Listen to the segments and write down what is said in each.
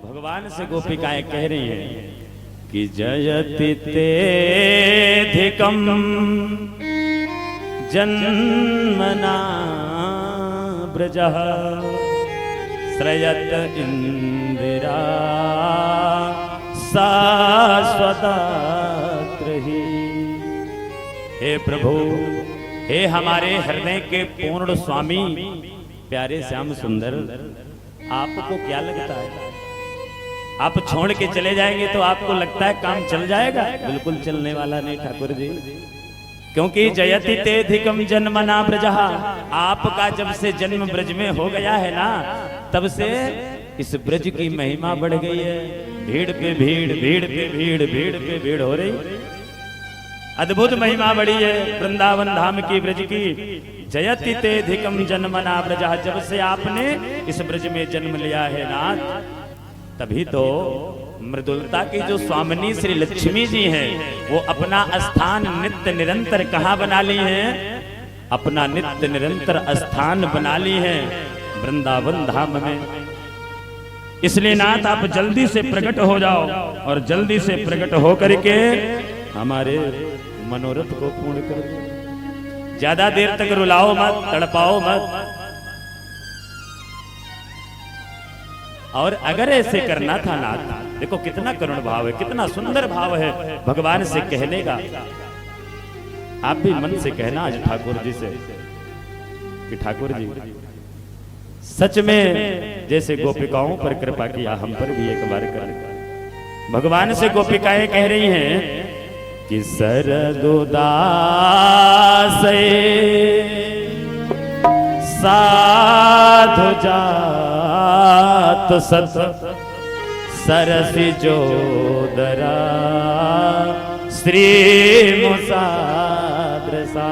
भगवान से गोपिकाएं कह रही हैं कि जयति तेधिकम जन्मना ब्रजः श्रयत इंदिरा शाश्वतात्रहि। हे प्रभु, हे हमारे हृदय के पूर्ण स्वामी प्यारे श्याम सुंदर, आपको क्या लगता है आप छोड़ के चले जाएंगे तो आपको लगता है काम चल जाएगा? बिल्कुल चलने वाला नहीं ठाकुर जी, क्योंकि जयति तेधिकम जन्मना ब्रजः, आपका जब से जन्म ब्रज में हो गया है ना, तब से इस ब्रज की महिमा बढ़ गई है। भीड़ पे भीड़, भीड़ पे भीड़, भीड़ पे भीड़ हो रही, अद्भुत महिमा बढ़ी है वृंदावन धाम की ब्रज की। जयति तेधिकम जन्मना ब्रजः, जब से आपने इस ब्रज में जन्म लिया है नाथ, तभी तो मृदुलता की जो स्वामिनी श्री लक्ष्मी जी हैं, वो अपना स्थान नित्य निरंतर कहाँ बना ली हैं? अपना नित्य निरंतर स्थान बना ली हैं वृंदावन धाम में। इसलिए नाथ आप जल्दी से प्रकट हो जाओ और जल्दी से प्रकट हो करके हमारे मनोरथ को पूर्ण कर दो। ज्यादा देर तक रुलाओ मत, तड़पाओ मत। और अगर ऐसे करना था नाथ, देखो कितना करुण भाव है, कितना सुंदर भाव है भगवान से कहने का। आप भी मन से कहना आज ठाकुर जी से कि ठाकुर जी सच में जैसे गोपिकाओं पर कृपा किया, हम पर भी एक बार कर। भगवान से गोपिकाएं कह रही हैं कि सरगुदास साधु जात सत सरसी जोदरा श्री मुसाद्रसा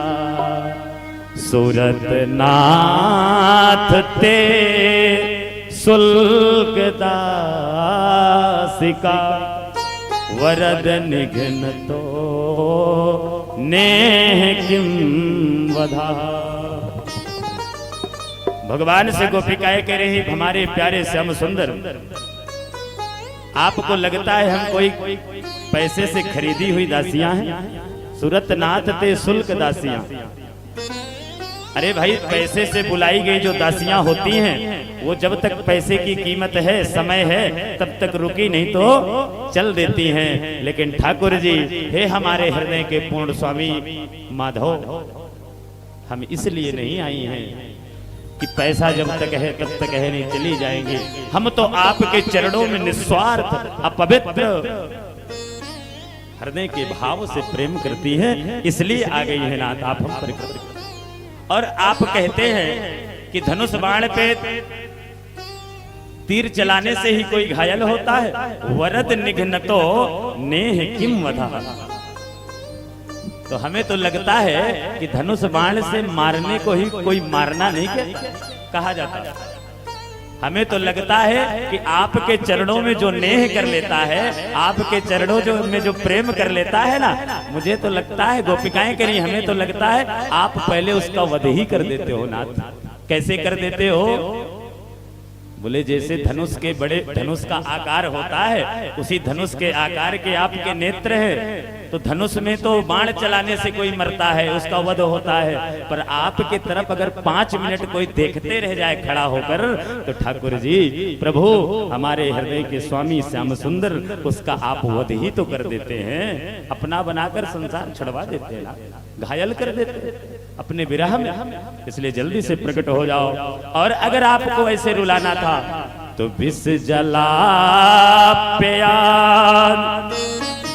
सूरत नाथ ते सुल्कदासिका वरद निघ्न तो नेह किम वधा। भगवान से गोपिकाएं कह रही, हमारे प्यारे श्याम सुंदर, आपको लगता है हम कोई पैसे से खरीदी हुई दासियां हैं? सूरत नाथ ते शुल्क दासियां। अरे भाई, पैसे से बुलाई गई जो दासियां होती हैं, वो जब तक पैसे की कीमत है, समय है, तब तक रुकी, नहीं तो चल देती हैं। लेकिन ठाकुर जी, हे हमारे हृदय के पूर्ण स्वामी माधव, हम इसलिए नहीं आई हैं कि पैसा जब तक है तब तक है, नहीं चली जाएंगे। हम तो आपके चरणों में निस्वार्थ अपवित्र हृदय के भाव से प्रेम करती हैं, इसलिए आ गई है नाथ आप हम पर। और आप कहते हैं कि धनुष बाण पे तीर चलाने से ही कोई घायल होता है? वरद निघ्न तो नेह किम वधा। तो हमें तो लगता है कि धनुष बाण से मारने को ही कोई मारना नहीं कहा जाता। हमें तो लगता है कि आपके चरणों में जो नेह कर लेता है, आपके चरणों में जो प्रेम कर लेता है ना, मुझे तो लगता है, गोपिकाएं करी, हमें तो लगता है आप पहले उसका वध ही कर देते हो नाथ। कैसे कर देते हो? बोले जैसे धनुष के बड़े धनुष का आकार होता है, उसी धनुष के आकार के आपके नेत्र हैं। तो धनुष में तो बाण चलाने से कोई मरता है, उसका वध होता है, पर आपके तरफ अगर 5 मिनट कोई देखते रह जाए खड़ा होकर, तो ठाकुर जी प्रभु हमारे हृदय के स्वामी श्याम सुंदर, उसका आप वध ही तो कर देते हैं। अपना बनाकर संसार छुड़वा देते हैं, घायल कर देते हैं अपने विरह में। इसलिए जल्दी से प्रकट हो जाओ। और अगर आपको ऐसे रुलाना था तो विष जला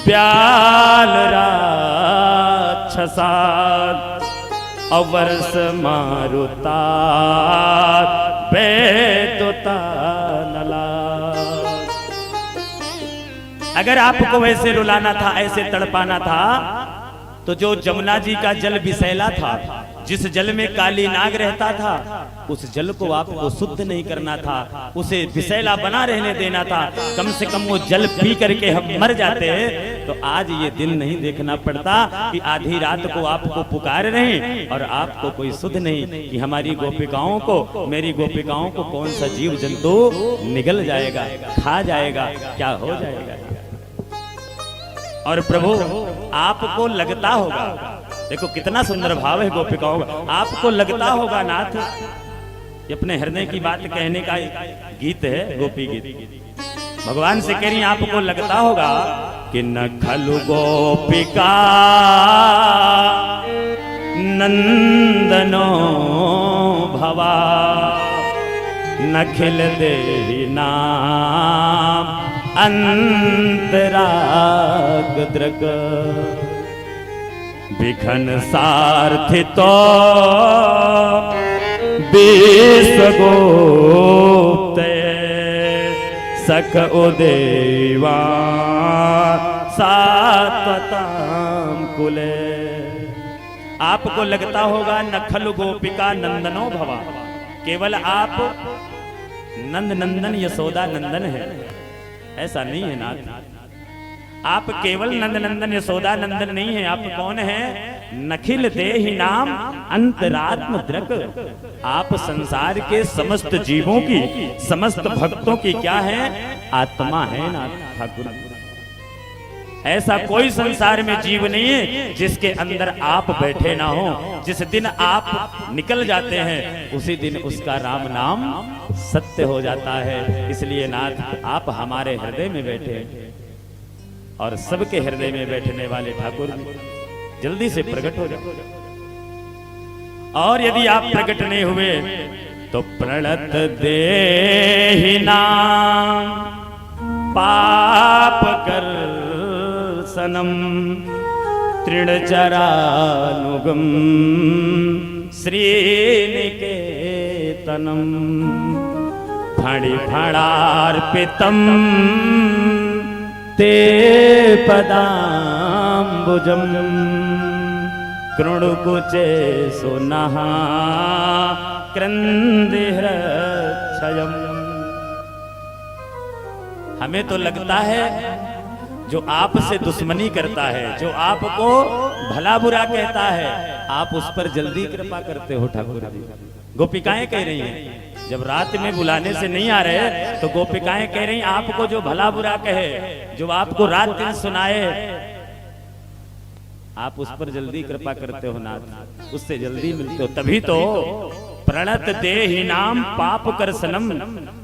प्याल राक्षसात अवर्ष मारुता बेदुता नला। अगर आपको वैसे रुलाना था, ऐसे तड़पाना था, तो जो जमुना जी का जल विषैला था, जिस जल में काली नाग रहता था, उस जल को आपको शुद्ध नहीं करना था, उसे विषैला बना रहने देना था। कम से कम वो जल पी करके हम मर जाते, तो आज ये दिन नहीं देखना पड़ता कि आधी रात को आपको पुकार रहे हैं और आपको कोई सुध नहीं कि हमारी गोपिकाओं को, मेरी गोपिकाओं को कौन सा जीव जंतु निगल जाएगा, खा जाएगा, क्या हो जाएगा। और प्रभु आपको लगता होगा, देखो कितना सुंदर भाव है गोपिकाओं का, आपको लगता होगा नाथ, ये अपने हृदय की बात कहने का गीत है, गोपी गीत। भगवान से कह रही हैं आपको लगता होगा कि न खलु गोपिका नंदनो भवा नखिल देहि नाम अंतराग दृग बिखन सार्थितो विश्वगुप्त सख उदेवा सात्वताम कुले। आपको लगता होगा नखलु गोपिका नंदनो भवा, केवल आप नंद नंदन यशोदा नंदन है, ऐसा नहीं है नाथ। आप केवल नंद नंदन यशोदा नंदन नहीं है, आप कौन है? नखिल देहि नाम अंतरात्म दृक, आप संसार के समस्त जीवों की, समस्त भक्तों की क्या है? आत्मा है नाथ ठाकुर। ऐसा कोई संसार में जीव नहीं है जिसके अंदर आप बैठे ना हो। जिस दिन आप निकल जाते हैं उसी दिन उसका राम नाम सत्य हो जाता है। इसलिए नाथ आप हमारे हृदय में बैठे और सबके हृदय में बैठने वाले ठाकुर जल्दी से प्रकट हो जाओ। और यदि आप प्रकट नहीं हुए तो प्रणत देहि नाम पाप कर सनम तृणचरानुगम श्रीनिकेतनम फणि फणार्पितम ते पदाम्बुजम कृणुकुचे सुनः क्रंदिहृच्छयम्। हमें तो लगता है जो आपसे दुश्मनी करता है, जो आपको भला बुरा कहता है, आप उस पर जल्दी कृपा करते हो ठाकुर जी। गोपिकाएं कह रही हैं, जब रात में बुलाने से नहीं आ रहे तो गोपिकाएं कह रही हैं आपको जो भला बुरा कहे, जो आपको रात दिन सुनाए, आप उस पर जल्दी कृपा करते हो नाथ, उससे जल्दी मिलते हो। तभी तो प्रणत देहि नाम पाप कर सनम,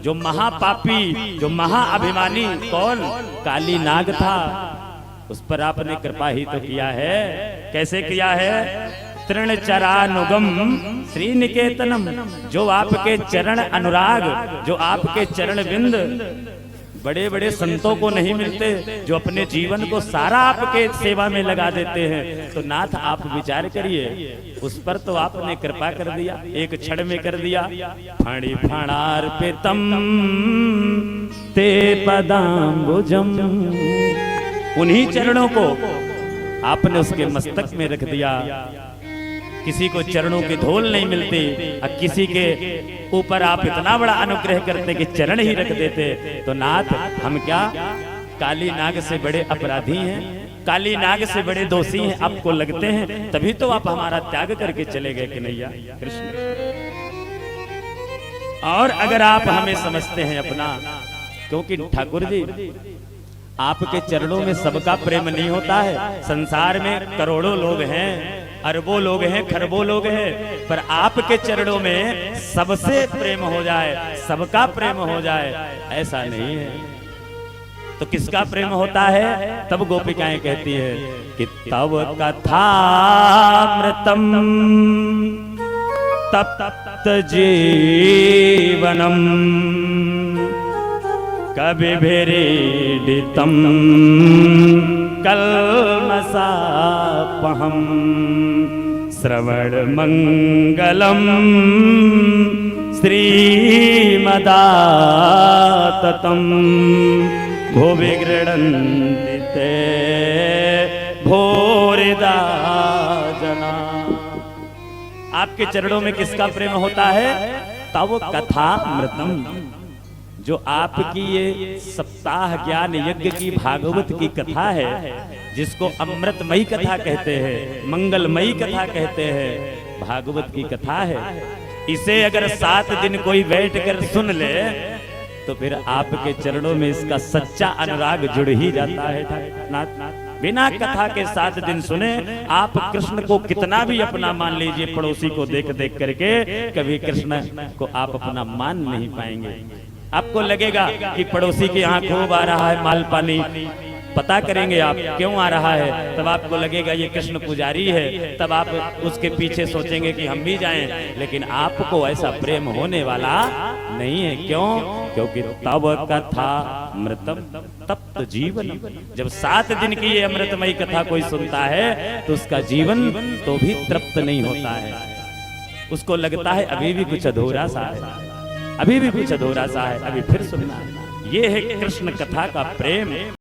जो महापापी, जो महाअभिमानी कौन? काली नाग था, उस पर आपने कृपा ही तो किया है। कैसे किया है? तृणचरानुगम श्रीनिकेतनम, जो आपके चरण अनुराग, जो आपके चरण बिंद बड़े बड़े संतों को नहीं मिलते, जो अपने जीवन को सारा आपके सेवा में लगा देते हैं। तो नाथ आप विचार करिए, उस पर तो आपने कृपा कर दिया, एक क्षण में कर दिया। फणि फणार्पितम ते पदाम्बुजम, उन्हीं चरणों को आपने उसके मस्तक में रख दिया। किसी को चरणों की धूल नहीं मिलती, और किसी के ऊपर आप इतना बड़ा अनुग्रह करते कि चरण ही रख देते। तो नाथ हम क्या काली नाग से बड़े अपराधी हैं, काली नाग से बड़े दोषी हैं आपको लगते हैं? तभी तो आप हमारा त्याग करके चले गए कन्हैया कृष्ण। और अगर आप हमें समझते हैं अपना, क्योंकि ठाकुर जी आपके चरणों में सबका प्रेम नहीं होता है। संसार में करोड़ों लोग हैं, अरबों लोग हैं, खरबों लोग हैं, पर आपके चरणों में सबसे प्रेम हो जाए, सबका प्रेम हो जाए, ऐसा नहीं है। तो किसका प्रेम होता है? तब गोपिकाएं कहती है कि तव कथामृतम तप्त जीवनम कविभिरीडितम कल्मषापहम श्रवण मंगलम श्रीमदाततम भुवि गृह्णन्ति ते भूरिदा जना। आपके चरणों में किसका प्रेम होता है? तव कथामृतम, जो आपकी ये सप्ताह ज्ञान यज्ञ की भागवत की कथा है, जिसको अमृतमयी कथा कहते हैं, मंगलमयी कथा कहते हैं, भागवत की कथा है, इसे अगर 7 दिन कोई बैठ कर सुन ले तो फिर आपके चरणों में इसका सच्चा अनुराग जुड़ ही जाता है ठाकुरनाथ। बिना कथा के 7 दिन सुने आप कृष्ण को कितना भी अपना मान लीजिए, पड़ोसी को देख देख करके कभी कृष्ण को आप अपना मान नहीं पाएंगे। आपको लगेगा कि पड़ोसी के यहाँ खूब आ रहा है माल पानी, पता करेंगे आप क्यों आ रहा है, तब आपको लगेगा ये कृष्ण पुजारी है, तब आप उसके पीछे सोचेंगे कि हम भी जाएं। लेकिन आपको ऐसा प्रेम होने वाला नहीं है। क्यों? क्योंकि तब कथा अमृतम तप्त जीवन। जब 7 दिन की ये अमृतमयी कथा कोई सुनता है तो उसका जीवन तो भी तृप्त नहीं होता है, उसको लगता है अभी भी कुछ अधूरा सा है, अभी भी कुछ अधूरा सा है, अभी फिर सुनना है। ये है कृष्ण कथा का प्रेम।